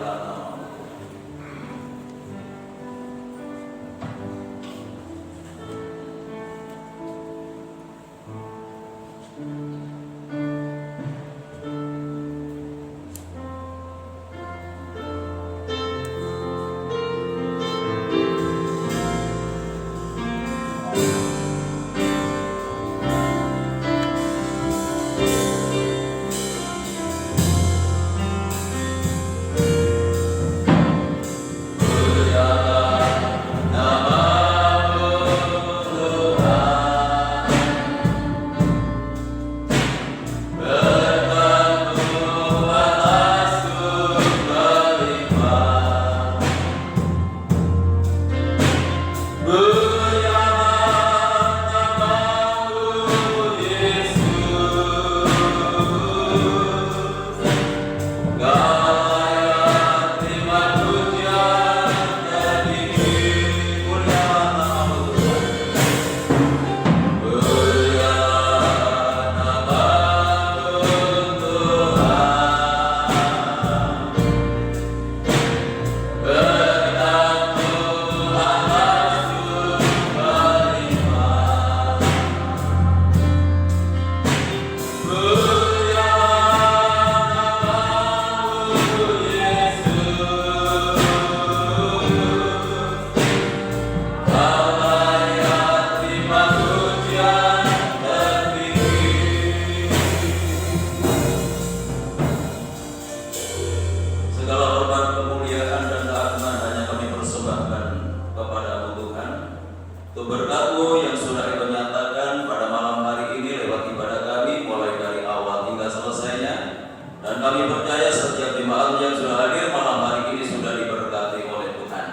[SPEAKER 1] percaya setiap jemaat yang sudah hadir malam hari ini sudah diberkati oleh Tuhan.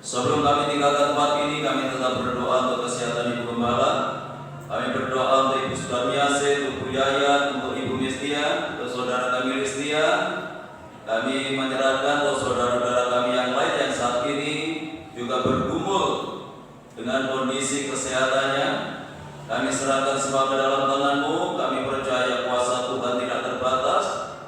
[SPEAKER 1] Sebelum kami tinggalkan tempat ini, kami tetap berdoa untuk kesehatan Ibu Gembala. Kami berdoa untuk Ibu Sudarmiase, untuk Bu Yaya, untuk Ibu Mistia, untuk saudara kami Listia. Kami menyerahkan untuk saudara-saudara kami yang lain yang saat ini juga bergumul dengan kondisi kesehatannya. Kami serahkan semua ke dalam tangan-Mu. Kami percaya kuasa Tuhan tidak terbatas,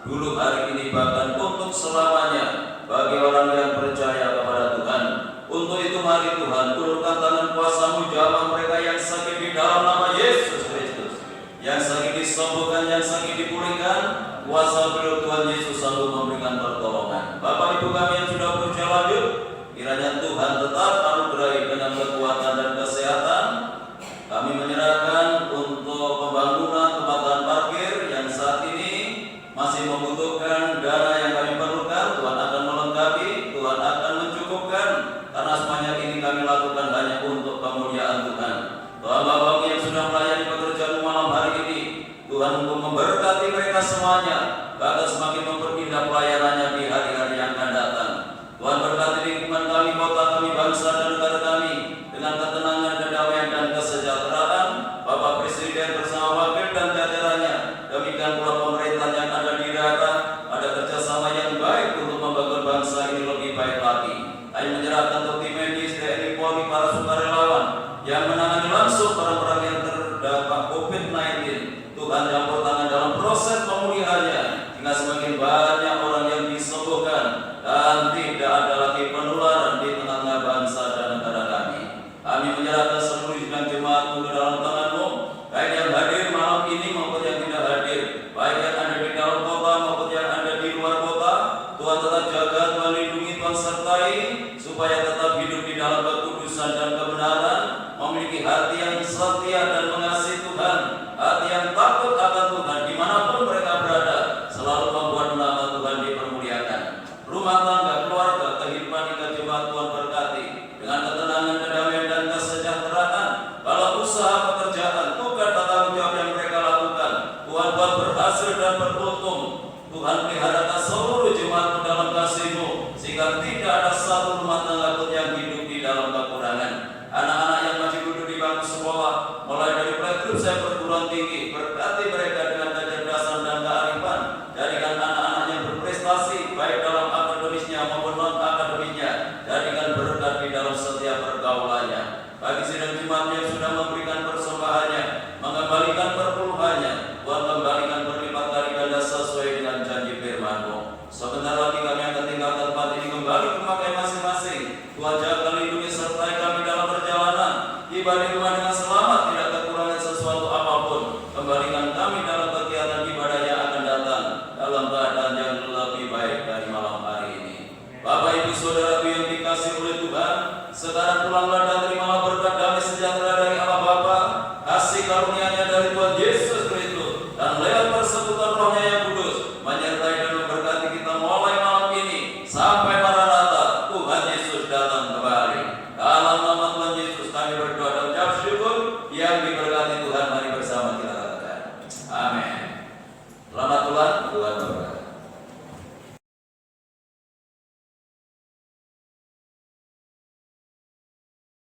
[SPEAKER 1] dulu, hari ini, bahkan untuk selamanya bagi orang yang percaya kepada Tuhan. Untuk itu mari Tuhan, ulurkan tangan kuasa-Mu, jamah mereka yang sakit di dalam nama Yesus Kristus, yang sakit disembuhkan, yang sakit dipulihkan. Kuasa beliau Tuhan Yesus sanggup memberikan pertolongan. Bapak Ibu kami yang sudah berusia lanjut, kiranya Tuhan tetap anugerahi dengan kekuatan dan kesehatan. Kami menyerahkan untuk pembangunan tempat parkir yang saat ini masih membutuhkan dana yang kami perlukan. Tuhan akan melengkapi, Tuhan akan mencukupkan, karena semuanya ini kami lakukan hanya untuk kemuliaan Tuhan. Tuhan Bapak yang sudah melayani pekerjaan malam hari ini, Tuhan untuk memberkati mereka semuanya, bahkan semakin memperindah pelayanannya di hari-hari yang akan datang. Tuhan berkati lingkungan kami, kota kami, bangsa dan negara kami dengan ketenangan, kedamaian dan kesejahteraan. Bapak Presiden bersama wakil dan jajarannya, demikian pula pemerintah yang ada di daerah, ada kerjasama yang baik untuk membangun bangsa ini lebih baik lagi. Kami menyerahkan untuk tim medis, TNI, Polri, para sukarelawan yang menangani langsung orang-orang yang terdampak COVID-19. Tuhan campur tangan dalam proses pemulihannya, hingga semakin banyak orang yang disembuhkan dan tidak ada lagi penularan di tengah-tengah bangsa dan negara kami. Kami menyerahkan seluruh sidang jemaat ke dalam tangan-Mu, baik yang hadir malam ini maupun yang tidak hadir, baik yang ada di dalam kota maupun yang ada di luar kota. Tuhan tetap jaga, Tuhan lindungi, Tuhan sertai, supaya tetap hidup di dalam kekudusan dan kebenaran, memiliki hati yang setia dan mengasihi Tuhan, hati yang takut akan Tuhan dimanapun mereka berada, selalu membuat nama Tuhan dipermuliakan. Rumah tangga, keluarga, kehidupan hingga jemaat Tuhan berkati dengan ketenangan, kedamaian dan kesejahteraan. Kalau usaha, pekerjaan, tugas dan tanggung jawab yang mereka lakukan, Tuhan buat berhasil dan beruntung. Tuhan peliharakan seluruh jemaat dalam kasih-Mu, sehingga tidak ada satu rumah tangga pun yang hidup di dalam kekurangan. Anak-anak yang masih duduk di bangku sekolah, mulai dari playgroup sampai perguruan tinggi, berkati mereka dengan kecerdasan dan kearifan. Jadikan anak-anak yang berprestasi, baik dalam akademisnya maupun non-akademisnya, jadikan berkat di dalam setiap pergaulannya. Bagi sidang jemaat yang sudah memberikan persembahannya, mengembalikan perpuluhannya, Tuhan kembalikan berlipat kali ganda sesuai dengan janji firman-Mu. Sebentar lagi kami akan tinggalkan tempat ini kembali ke rumah masing-masing. Tuhan jaga, lindungi, sertai kami dalam perjalanan. Tiba di rumah dengan selamat, tidak kekurangan sesuatu apapun. Kembalikan kami dalam kegiatan ibadah yang akan datang, dalam keadaan yang lebih baik dari malam hari ini. Bapak Ibu Saudaraku yang dikasihi oleh Tuhan, sekarang pulanglah dan terimalah berkat damai sejahtera dari Allah Bapa, kasih karunia-Nya dari Tuhan